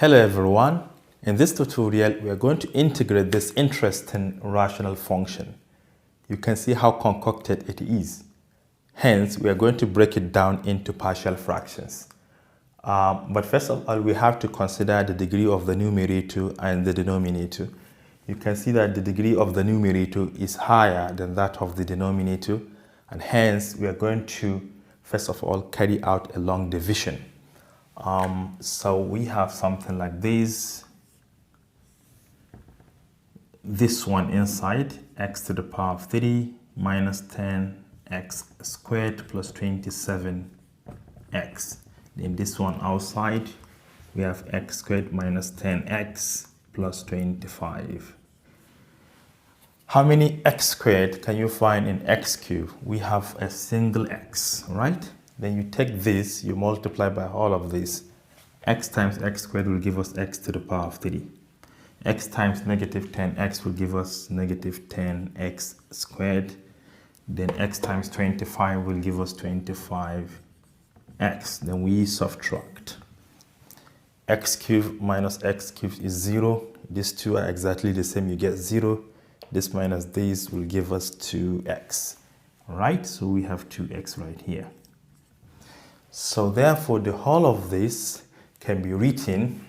Hello everyone. In this tutorial, we are going to integrate this interesting rational function. You can see how concocted it is. Hence, we are going to break it down into partial fractions. But first of all, we have to consider the degree of the numerator and the denominator. You can see that the degree of the numerator is higher than that of the denominator, and hence we are going to first of all carry out a long division. So we have something like this one inside, x to the power of 3 minus 10x squared plus 27x. Then this one outside, we have x squared minus 10x plus 25. How many x squared can you find in x cubed? We have a single x, right? Then you take this, you multiply by all of this. X times x squared will give us x to the power of 3. X times negative 10x will give us negative 10x squared. Then x times 25 will give us 25x. Then we subtract. X cubed minus x cubed is 0. These two are exactly the same. You get 0. This minus this will give us 2x. Right? So we have 2x right here. So therefore, the whole of this can be written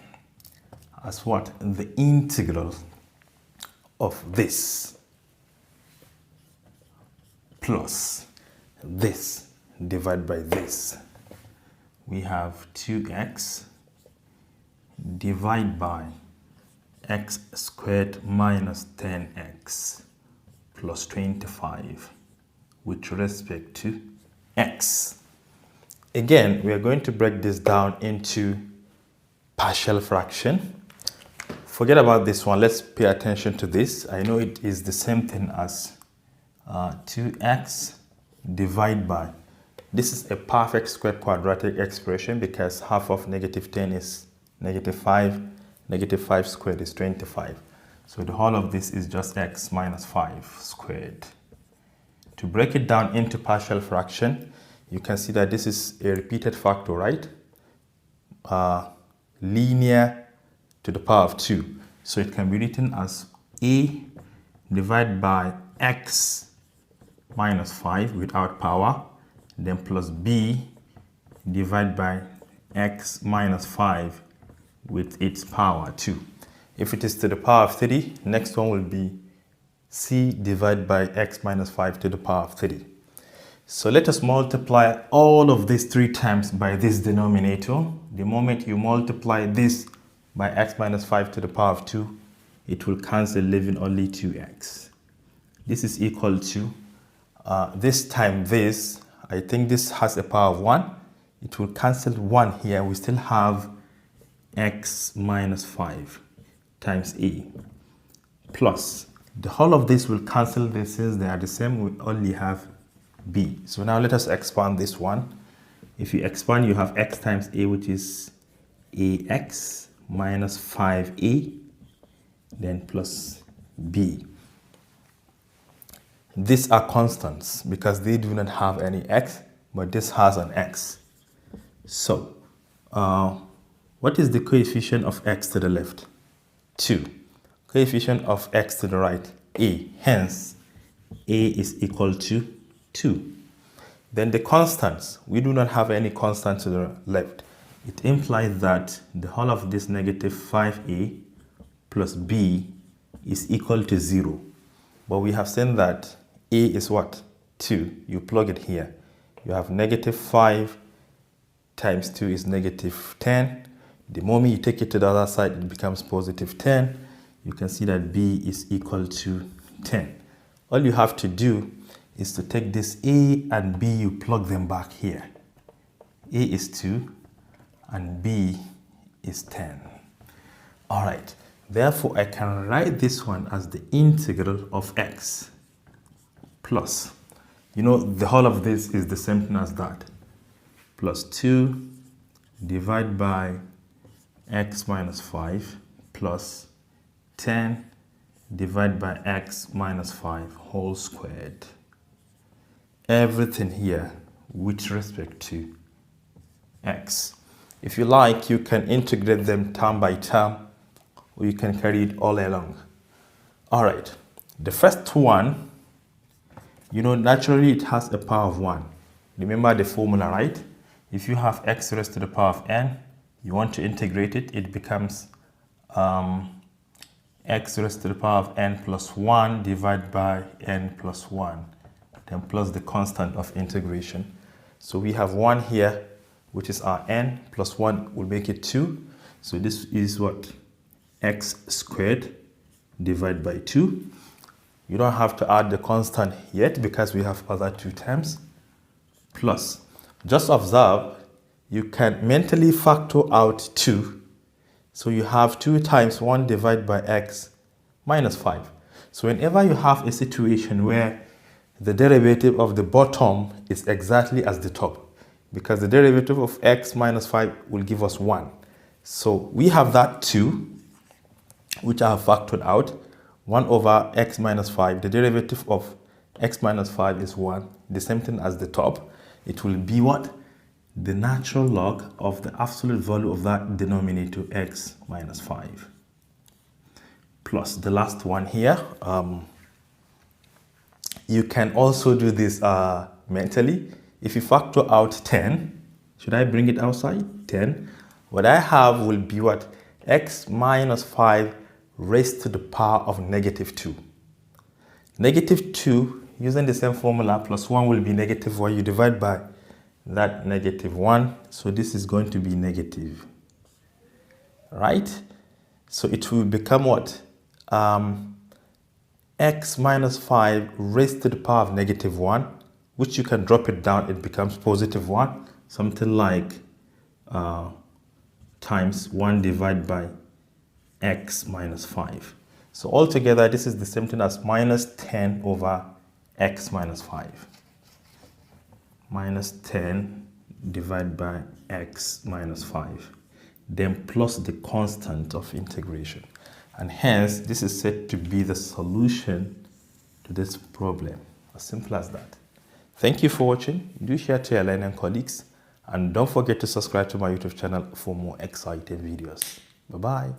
as what? The integral of this plus this divided by this. We have 2x divided by x squared minus 10x plus 25 with respect to x. Again, we are going to break this down into partial fraction. Forget about this one. Let's pay attention to this. I know it is the same thing as 2x divided by, this is a perfect squared quadratic expression because half of negative 10 is negative 5. Negative 5 squared is 25. So the whole of this is just x minus 5 squared. To break it down into partial fraction, you can see that this is a repeated factor, right? Linear to the power of 2. So it can be written as a divided by x minus 5 without power, then plus b divided by x minus 5 with its power 2. If it is to the power of 3, next one will be c divided by x minus 5 to the power of 3. So let us multiply all of these 3 times by this denominator. The moment you multiply this by x minus 5 to the power of 2, it will cancel, leaving only 2x. This is equal to, this time this, I think this has a power of 1. It will cancel 1 here. We still have x minus 5 times a plus. The whole of this will cancel this since they are the same. We only have b. So now let us expand this one. If you expand, you have x times a, which is ax minus 5a, then plus b. These are constants because they do not have any x, but this has an x. So what is the coefficient of x to the left? 2. Coefficient of x to the right? A. Hence, a is equal to 2. Then the constants, we do not have any constant to the left. It implies that the whole of this negative 5a plus b is equal to 0. But we have seen that a is what? 2. You plug it here. You have negative 5 times 2 is negative 10. The moment you take it to the other side, it becomes positive 10. You can see that b is equal to 10. All you have to do is to take this a and b, you plug them back here. A is 2 and b is 10. All right, therefore I can write this one as the integral of x plus, the whole of this is the same thing as that, plus 2 divided by x minus 5 plus 10 divided by x minus 5 whole squared. Everything here with respect to x. If you like, you can integrate them term by term, or you can carry it all along. All right, the first one, naturally it has a power of 1. Remember the formula, right? If you have x raised to the power of n, you want to integrate it, it becomes x raised to the power of n plus 1 divided by n plus 1, then plus the constant of integration. So we have 1 here, which is our n, plus 1 will make it 2. So this is what? X squared divided by 2. You don't have to add the constant yet because we have other 2 terms. Plus, just observe, you can mentally factor out 2. So you have 2 times 1 divided by x minus 5. So whenever you have a situation where the derivative of the bottom is exactly as the top, because the derivative of x minus 5 will give us 1. So we have that 2, which I have factored out, 1 over x minus 5. The derivative of x minus 5 is 1, the same thing as the top. It will be what? The natural log of the absolute value of that denominator, x minus 5. Plus the last one here. You can also do this mentally. If you factor out 10, should I bring it outside? 10. What I have will be what? X minus 5 raised to the power of negative 2. Negative 2, using the same formula, plus 1 will be negative 1. You divide by that negative 1. So this is going to be negative. Right? So it will become what? X minus 5 raised to the power of negative 1, which you can drop it down. It becomes positive 1. Something like times 1 divided by x minus 5. So altogether, this is the same thing as minus 10 over x minus 5. Minus 10 divided by x minus 5. Then plus the constant of integration. And hence, this is said to be the solution to this problem. As simple as that. Thank you for watching. Do share to your learning colleagues. And don't forget to subscribe to my YouTube channel for more exciting videos. Bye-bye.